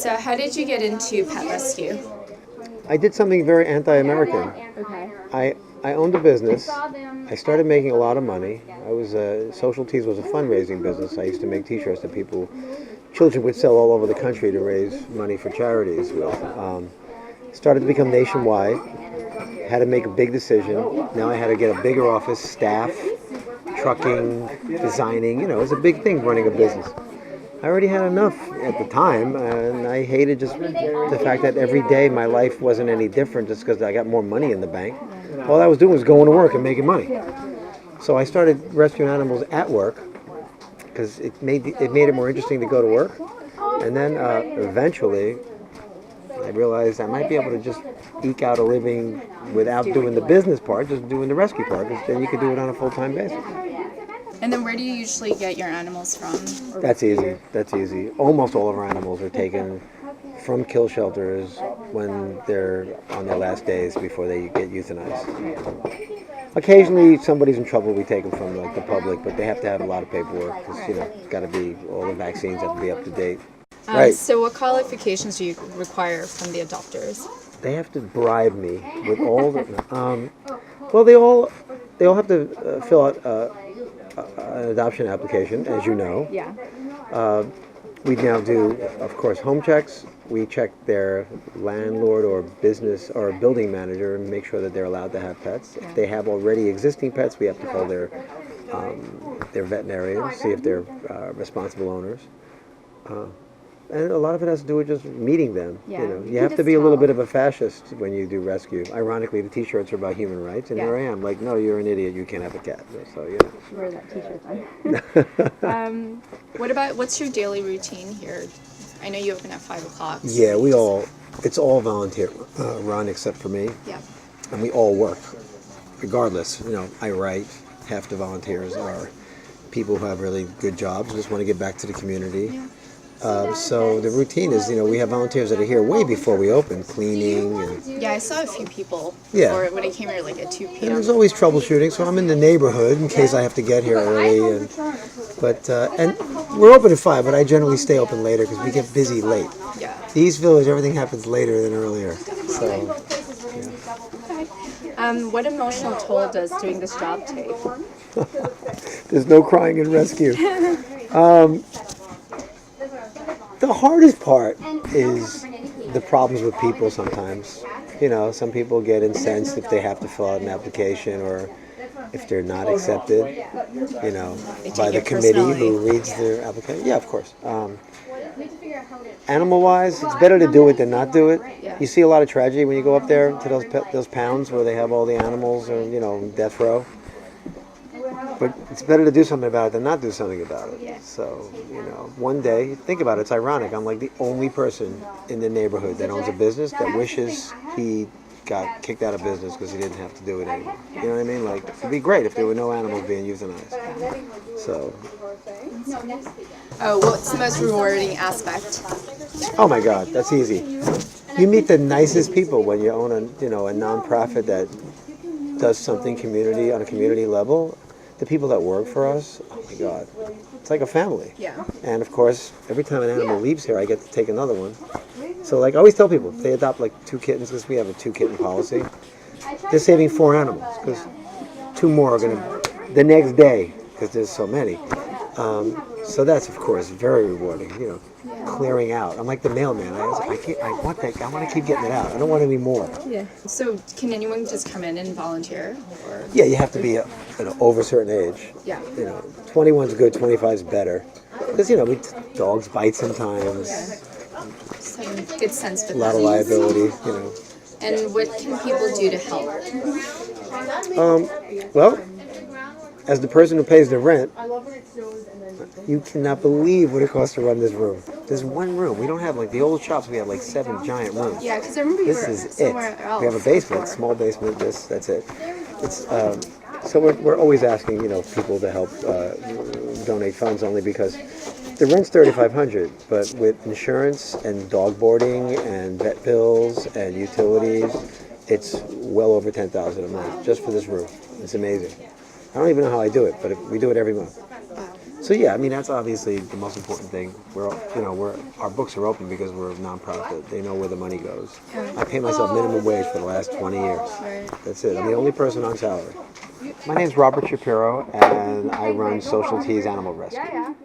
So how did you get into pet rescue? I did something very anti-American. Okay. I owned a business. I started making a lot of money. I was Social Tees was a fundraising business. I used to make T-shirts that children would sell all over the country to raise money for charities with. Started to become nationwide. Had to make a big decision. Now I had to get a bigger office, staff, trucking, designing. It was a big thing running a business. I already had enough at the time, and I hated just the fact that every day my life wasn't any different just because I got more money in the bank. All I was doing was going to work and making money. So I started rescuing animals at work because it made it more interesting to go to work. And then eventually, I realized I might be able to just eke out a living without doing the business part, just doing the rescue part, because then you could do it on a full-time basis. And then where do you usually get your animals from? That's easy. That's easy. Almost all of our animals are taken from kill shelters when they're on their last days before they get euthanized. Occasionally, somebody's in trouble. We take them from the public, but they have to have a lot of paperwork because it's got to be all the vaccines have to be up to date. Right. So what qualifications do you require from the adopters? They have to bribe me with all the. Well, they all have to fill out an adoption application, as you know. Yeah. We now do, of course, home checks. We check their landlord or business or building manager and make sure that they're allowed to have pets. If they have already existing pets, we have to call their veterinarian, see if they're responsible owners. And a lot of it has to do with just meeting them. Yeah. You have to be a little bit of a fascist when you do rescue. Ironically, the T-shirts are about human rights, and here I am, like, no, you're an idiot. You can't have a cat. So Wear that T-shirt on. What's your daily routine here? I know you open at 5 o'clock. So Yeah, it's all volunteer run except for me. Yeah. And we all work, regardless. I write. Half the volunteers are people who have really good jobs, just want to get back to the community. Yeah. So the routine is, we have volunteers that are here way before we open, cleaning. Yeah, I saw a few people when I came here like at 2 p.m. And there's always troubleshooting, so I'm in the neighborhood in case I have to get here early. And we're open at 5, but I generally stay open later because we get busy late. Yeah. The East Village, everything happens later than earlier. So, what emotional toll does doing this job take? There's no crying in rescue. The hardest part is the problems with people sometimes. Some people get incensed if they have to fill out an application or if they're not accepted, by the committee who reads their application. Yeah, of course. Animal-wise, it's better to do it than not do it. Yeah. You see a lot of tragedy when you go up there to those pounds where they have all the animals or, death row. But it's better to do something about it than not do something about it. Yeah. So, one day, think about it, it's ironic. I'm like the only person in the neighborhood that owns a business that wishes he got kicked out of business because he didn't have to do it anymore. You know what I mean? Like, it'd be great if there were no animals being euthanized. So. Oh, what's the most rewarding aspect? Oh my God, that's easy. You meet the nicest people when you own a nonprofit that does something on a community level. The people that work for us, oh my God, it's like a family. Yeah. And of course, every time an animal leaves here, I get to take another one. So I always tell people, if they adopt 2 kittens, because we have a 2-kitten policy, they're saving 4 animals, because 2 more are going to, the next day, because there's so many. So that's, of course, very rewarding, clearing out. I'm like the mailman. I want that. I want to keep getting it out. I don't want any more. Yeah. So can anyone just come in and volunteer? Or? Yeah, you have to be over a certain age. Yeah. 21's good, 25's better. Because, dogs bite sometimes. Some good sense for A lot of liability, And what can people do to help? Well, as the person who pays the rent, you cannot believe what it costs to run this room. There's one room. We don't have the old shops. We have 7 giant rooms. Yeah, because I remember this is it. Else we have a basement, small basement. That's it. It's so we're always asking people to help donate funds only because the rent's $3,500, but with insurance and dog boarding and vet bills and utilities, it's well over $10,000 a month just for this room. It's amazing. I don't even know how I do it, but we do it every month. So yeah, I mean that's obviously the most important thing. Our books are open because we're a nonprofit. They know where the money goes. Yeah. I pay myself minimum wage for the last 20 years. Right. That's it. I'm the only person on salary. My name's Robert Shapiro, and I run Social Teas Animal Rescue.